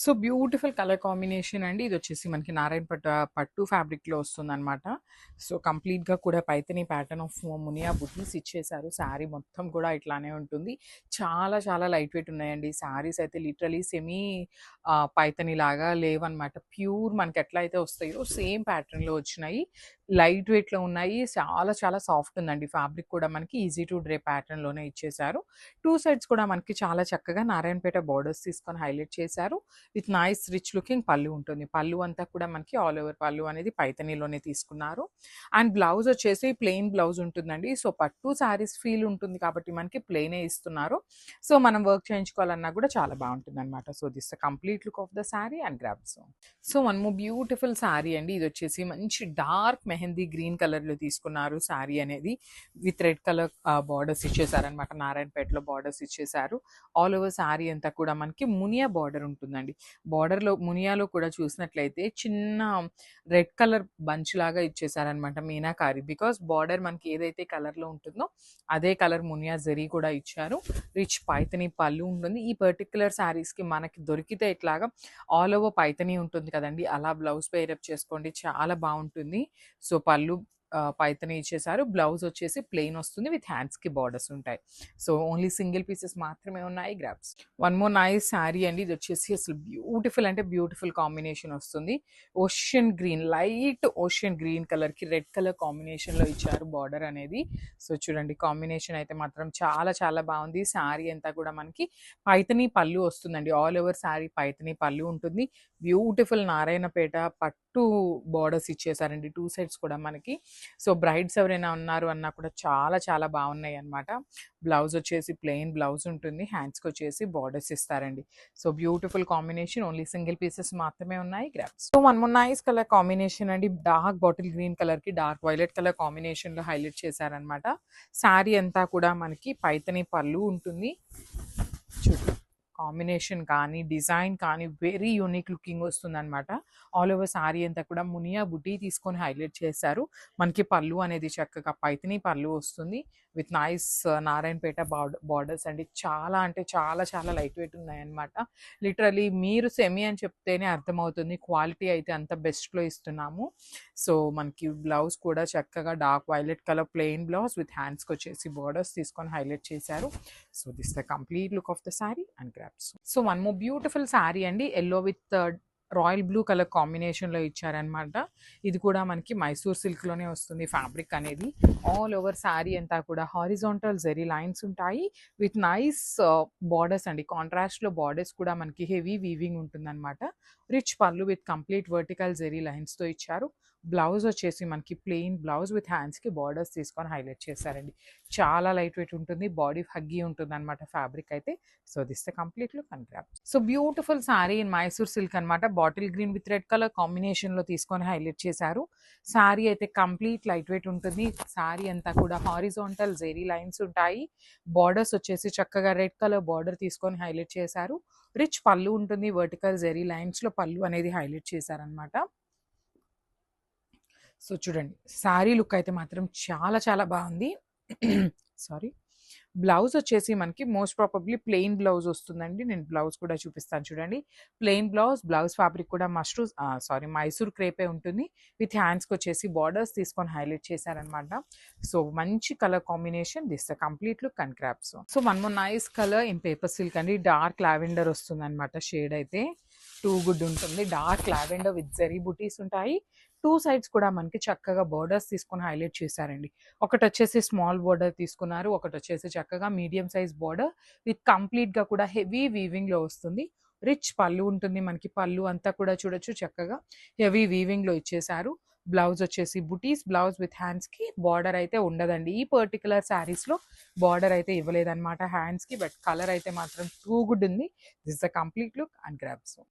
So, beautiful colour combination అండి. ఇదొచ్చేసి మనకి నారాయణ పట్టు ఫ్యాబ్రిక్‌లో వస్తుందనమాట. సో, కంప్లీట్‌గా కూడా పైథాని ప్యాటర్న్ ఆఫ్ మునియా బుటీస్ ఇచ్చేసారు. శారీ మొత్తం కూడా ఇట్లానే ఉంటుంది. చాలా చాలా లైట్ వెయిట్ ఉన్నాయండి. శారీస్ అయితే లిటరల్లీ సెమీ పైథాని లాగా లేవనమాట. ప్యూర్ మనకి ఎట్లా అయితే వస్తాయో సేమ్ ప్యాటర్న్‌లో వచ్చినాయి. లైట్ వెయిట్‌లో ఉన్నాయి. చాలా చాలా సాఫ్ట్ ఉందండి. ఫ్యాబ్రిక్ కూడా మనకి ఈజీ టు డ్రే ప్యాటర్న్‌లోనే ఇచ్చేసారు. 2 సైడ్స్ కూడా మనకి చాలా చక్కగా నారాయణపేట బోర్డర్స్ తీసుకొని హైలైట్ చేశారు. విత్ నైస్ రిచ్ లుకింగ్ పళ్ళు ఉంటుంది. పళ్ళు అంతా కూడా మనకి ఆల్ ఓవర్ పళ్ళు అనేది పైథానీలోనే తీసుకున్నారు. అండ్ బ్లౌజ్ వచ్చేసి ప్లెయిన్ బ్లౌజ్ ఉంటుందండి. సో, పట్టు శారీస్ ఫీల్ ఉంటుంది కాబట్టి మనకి ప్లెయినే ఇస్తున్నారు. సో, మనం వర్క్ చేయించుకోవాలన్నా కూడా చాలా బావుంటుందనమాట. So, this the complete look of the saree and grabs. So, one more beautiful saree అండి. ఇదొచ్చేసి మంచి డార్క్ మెహందీ గ్రీన్ కలర్‌లో తీసుకున్నారు శారీ అనేది. విత్ రెడ్ కలర్ బోర్డర్స్ ఇచ్చేసారనమాట. నారాయణపేటలో బోర్డర్స్ ఇచ్చేసారు. ఆల్ ఓవర్ శారీ అంతా కూడా మనకి మునియా బోర్డర్ ఉంటుందండి. బోర్డర్‌లో మునియాలో కూడా చూసినట్లయితే చిన్న రెడ్ కలర్ బంచ్ లాగా ఇచ్చేసారనమాట మీనాకారి. బికాస్ బోర్డర్ మనకి ఏదైతే కలర్‌లో ఉంటుందో అదే కలర్ మునియా జరీ కూడా ఇచ్చారు. రిచ్ పైథాని పళ్ళు ఉంటుంది. ఈ పర్టిక్యులర్ శారీస్‌కి మనకి దొరికితే ఇట్లాగా ఆల్ ఓవర్ పైథాని ఉంటుంది కదండీ! అలా బ్లౌజ్ పెయిరప్ చేసుకోండి చాలా బావుంటుంది. సో, పళ్ళు పైథాని ఇచ్చేసారు. బ్లౌజ్ వచ్చేసి ప్లెయిన్ వస్తుంది. విత్ హ్యాండ్స్‌కి బోర్డర్స్ ఉంటాయి. సో, ఓన్లీ సింగిల్ పీసెస్ మాత్రమే ఉన్నాయి. Grabs. One more nice sari అండి. ఇదొచ్చేసి అసలు బ్యూటిఫుల్ అంటే బ్యూటిఫుల్ కాంబినేషన్ వస్తుంది. Ocean green, light ocean green కలర్‌కి రెడ్ కలర్ కాంబినేషన్‌లో ఇచ్చారు బార్డర్ అనేది. సో, చూడండి కాంబినేషన్ అయితే మాత్రం చాలా చాలా బావుంది. శారీ అంతా కూడా మనకి పైథాని పళ్ళు వస్తుందండి. ఆల్ ఓవర్ శారీ పైథాని పళ్ళు ఉంటుంది. బ్యూటిఫుల్ నారాయణపేట పట్టు బోర్డర్స్ ఇచ్చేసారండి. 2 సైడ్స్ కూడా మనకి. సో, బ్రైడ్స్ ఎవరైనా ఉన్నారు అన్నా కూడా చాలా చాలా బావున్నాయన్నమాట. బ్లౌజ్ వచ్చేసి ప్లెయిన్ బ్లౌజ్ ఉంటుంది. హ్యాండ్స్‌కొచ్చేసి బోర్డర్స్ ఇస్తారండి. So, beautiful combination. Only single pieces మాత్రమే ఉన్నాయి. Grabs. So, one more nice colour combination అండి. డార్క్ బాటిల్ గ్రీన్ కలర్‌కి డార్క్ వైలెట్ కలర్ కాంబినేషన్‌లో హైలైట్ చేశారనమాట. శారీ అంతా కూడా మనకి పైథాని పళ్ళు ఉంటుంది. కాంబినేషన్ కానీ, డిజైన్ కానీ వెరీ యూనిక్ లుకింగ్ వస్తుందనమాట. ఆల్ ఓవర్ శారీ అంతా కూడా మునియా బుటీ తీసుకొని హైలైట్ చేశారు. మనకి పళ్ళు అనేది చక్కగా పైథాని పళ్ళు వస్తుంది. విత్ నైస్ నారాయణపేట బార్డర్స్ అండి. చాలా అంటే చాలా చాలా లైట్ వెయిట్ ఉన్నాయన్నమాట. లిటరల్లీ మీరు సెమీ అని చెప్తేనే అర్థమవుతుంది. క్వాలిటీ అయితే అంత బెస్ట్‌లో ఇస్తున్నాము. సో, మనకి బ్లౌజ్ కూడా చక్కగా dark violet colour plain blouse with హ్యాండ్స్‌కొచ్చేసి బోర్డర్స్ తీసుకొని హైలైట్ చేశారు. So, this the complete look of the saree and grabs. So, one more beautiful saree అండి. Yellow with royal blue colour కాంబినేషన్‌లో ఇచ్చారనమాట. ఇది కూడా మనకి మైసూర్ సిల్క్‌లోనే వస్తుంది ఫ్యాబ్రిక్ అనేది. ఆల్ ఓవర్ శారీ అంతా కూడా హారిజాంటల్ జెరీ లైన్స్ ఉంటాయి. విత్ నైస్ బోర్డర్స్ అండి. కాంట్రాస్ట్‌లో బోర్డర్స్ కూడా మనకి హెవీ వీవింగ్ ఉంటుందనమాట. Rich pallu with complete vertical zari లైన్స్‌తో ఇచ్చారు. బ్లౌజ్ వచ్చేసి మనకి ప్లెయిన్ బ్లౌజ్ విత్ హ్యాండ్స్‌కి బోర్డర్స్ తీసుకొని హైలైట్ చేశారండి. చాలా లైట్ వెయిట్ ఉంటుంది. బాడీ హగ్గీ ఉంటుందనమాట ఫ్యాబ్రిక్ అయితే. So, this the complete look and grab. So, beautiful saree in Mysore silk అనమాట. Bottle green with red colour కాంబినేషన్‌లో తీసుకొని హైలైట్ చేశారు. శారీ అయితే కంప్లీట్ లైట్ వెయిట్ ఉంటుంది. శారీ అంతా కూడా హారిజాంటల్ జెరీ లైన్స్ ఉంటాయి. బోర్డర్స్ వచ్చేసి చక్కగా రెడ్ కలర్ బోర్డర్ తీసుకొని హైలైట్ చేశారు. రిచ్ పళ్ళు ఉంటుంది. వర్టికల్ జెరీ లైన్స్‌లో పళ్ళు అనేది హైలైట్ చేశారనమాట. సో, చూడండి శారీ లుక్ అయితే మాత్రం చాలా చాలా బావుంది. సారీ. బ్లౌజ్ వచ్చేసి మనకి మోస్ట్ ప్రాబబ్లీ ప్లెయిన్ బ్లౌజ్ వస్తుందండి. నేను బ్లౌజ్ కూడా చూపిస్తాను చూడండి. ప్లెయిన్ బ్లౌజ్, బ్లౌజ్ ఫ్యాబ్రిక్ కూడా మైసూర్ క్రేపే ఉంటుంది. విత్ హ్యాండ్స్‌కొచ్చేసి బోర్డర్స్ తీసుకొని హైలైట్ చేశారనమాట. సో, మంచి colour combination. This the complete look and grabs. So, one more nice colour in paper silk అండి. డార్క్ లావెండర్ వస్తుందనమాట షేడ్ అయితే. టూ గుడ్ ఉంటుంది. డార్క్ లావెండర్ విత్ జెరీ బుటీస్ ఉంటాయి. 2 సైడ్స్ కూడా మనకి చక్కగా బోర్డర్స్ తీసుకొని హైలైట్ చేశారండి. ఒకటొచ్చేసి స్మాల్ బోర్డర్ తీసుకున్నారు. ఒకటొచ్చేసి చక్కగా మీడియం సైజ్ బోర్డర్ విత్ కంప్లీట్‌గా కూడా హెవీ వీవింగ్‌లో వస్తుంది. రిచ్ పళ్ళు ఉంటుంది. మనకి పళ్ళు అంతా కూడా చూడొచ్చు చక్కగా హెవీ వీవింగ్‌లో ఇచ్చేశారు. బ్లౌజ్ వచ్చేసి బుటీస్ బ్లౌజ్ విత్ హ్యాండ్స్‌కి బోర్డర్ అయితే ఉండదండి. ఈ పర్టిక్యులర్ శారీస్‌లో బోర్డర్ అయితే ఇవ్వలేదన్నమాట హ్యాండ్స్‌కి. బట్ కలర్ అయితే మాత్రం టూ గుడ్ ఉంది. This the complete look and grabs.